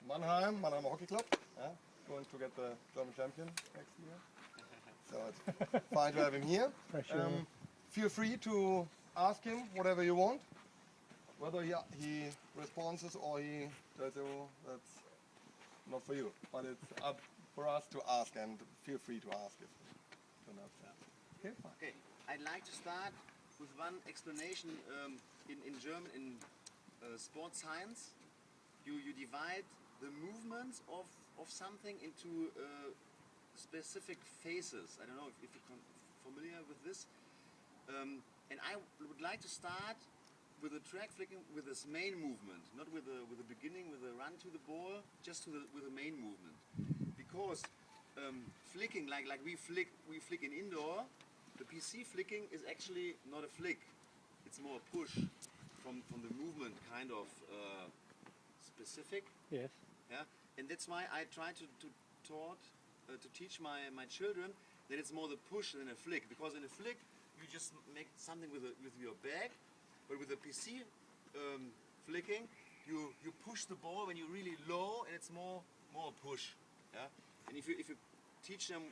Mannheimer Hockey Club. Yeah? Going to get the German champion next year. So it's fine to have him here. Feel free to ask him whatever you want. Whether he responds or he tells you that's not for you. But it's up for us to ask, and feel free to ask if you know. Okay, fine. Okay, I'd like to start with one explanation in German, in sports science. You divide the movements of something into specific phases. I don't know if you're familiar with this. And I would like to start with the track flicking with this main movement, not with the beginning, with the run to the ball, just with the main movement. Because flicking, like we flick in indoor, the PC flicking is actually not a flick. It's more a push from the movement, kind of specific. Yes. Yeah, and that's why I try to teach my children that it's more the push than a flick. Because in a flick, you just make something with your back, but with the PC flicking, you push the ball when you're really low, and it's more a push. Yeah, and if you teach them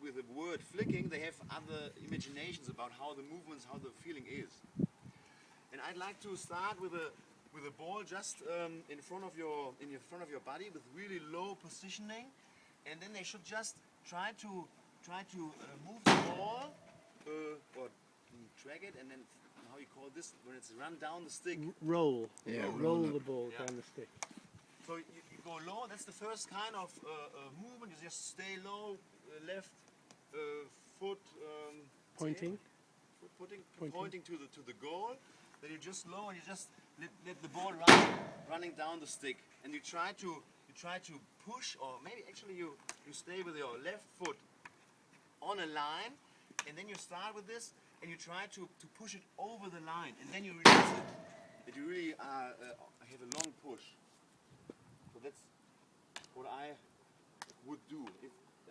with the word flicking, they have other imaginations about how the movements, how the feeling is. And I'd like to start with a ball just in front of your body with really low positioning, and then they should just try to move the ball or drag it, and then how you call this when it's run down the stick. Roll. Yeah, roll the ball down the stick. So you go low. That's the first kind of movement. You just stay low, left foot Pointing. Pointing to the goal. Then you just low and you just let the ball running down the stick, and you try to push, or maybe actually you stay with your left foot on a line, and then you start with this and you try to push it over the line, and then you release it. That you really have a long push. So that's what I would do.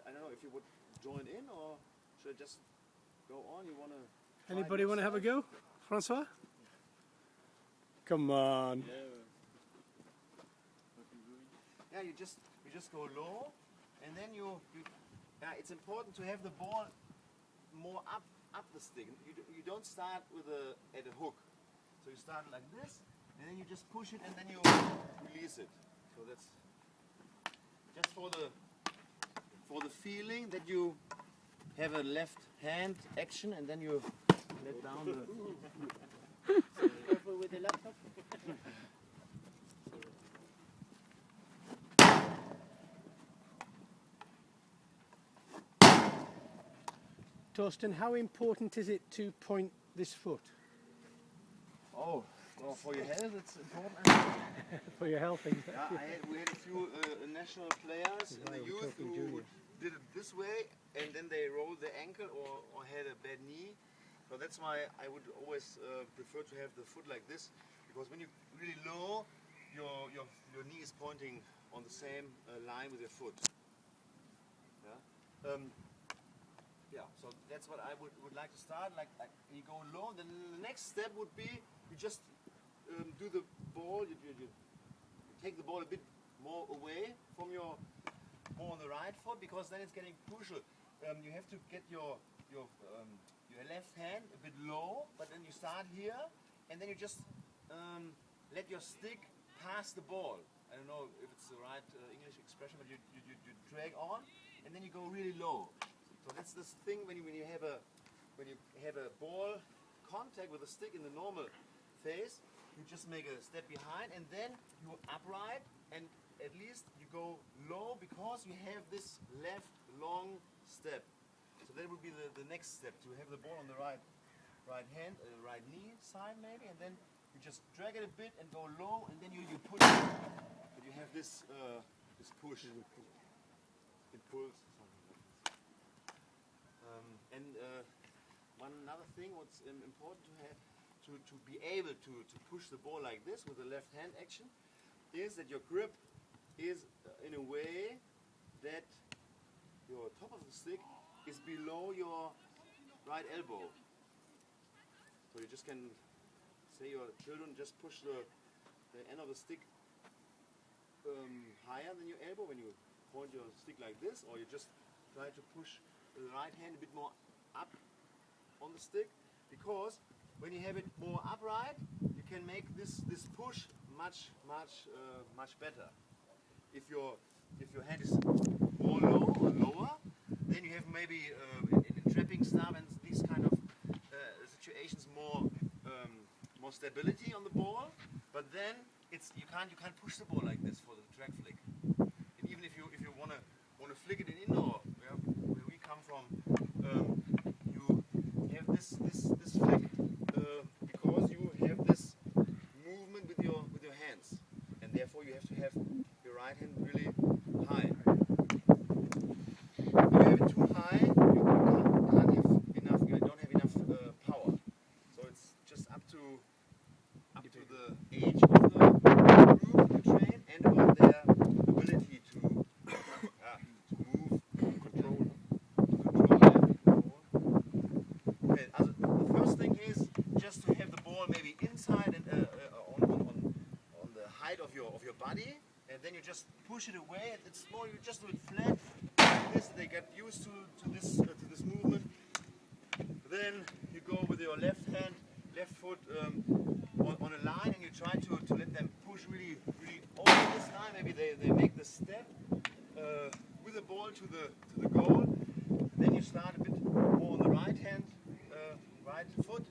I don't know if you would join in, or should I just go on? You wanna? Anybody want to have a go, Francois? Come on. Yeah, you just go low, and then it's important to have the ball more up the stick. You don't start at a hook. So you start like this, and then you just push it, and then you release it. So that's just for the feeling that you have a left hand action, and then you let down the. With the laptop. Torsten, how important is it to point this foot? Oh, well, for your health it's important. For your health, exactly. Yeah, we had a few national players in the youth who did it this way, and then they rolled their ankle or had a bad knee. So that's why I would always prefer to have the foot like this, because when you're really low, your knee is pointing on the same line with your foot. Yeah. Yeah. So that's what I would like to start. Like you go low. Then the next step would be you just do the ball. You take the ball a bit more away from more on the right foot, because then it's getting crucial. You have to get your left hand a bit low, but then you start here, and then you just let your stick pass the ball. I don't know if it's the right English expression, but you drag on, and then you go really low. So that's this thing when you have a ball contact with a stick in the normal phase, you just make a step behind, and then you upright, and at least you go low because you have this left long step. So that would be the next step, to have the ball on the right hand, right knee side maybe, and then you just drag it a bit and go low, and then you push it. But you have this push. It pulls something like this. And one another thing, what's important to have, to be able to push the ball like this with the left hand action, is that your grip is in a way that your top of the stick is below your right elbow. So you just can say your children just push the end of the stick higher than your elbow when you point your stick like this, or you just try to push the right hand a bit more up on the stick, because when you have it more upright, you can make this push much better. If your hand is more low or lower, then you have maybe in trapping stuff and these kind of situations more stability on the ball, but then you can't push the ball like this for the track flick. And even if you wanna flick it in indoor, where we come from, you have this flick because you have this movement with your hands, and therefore you have to have your right hand really high. If you have it too high, you don't have enough power. So it's just up to the age of the group you train and about their ability to move, control. Okay, the first thing is just to have the ball maybe inside and on the height of your body, and then you just push it away. It's more, you just do it flat like this. They get used to this movement. Then you go with your left foot on a line, and you try to let them push really over this line. Maybe they make the step with the ball to the goal. Then you start a bit more on the right foot,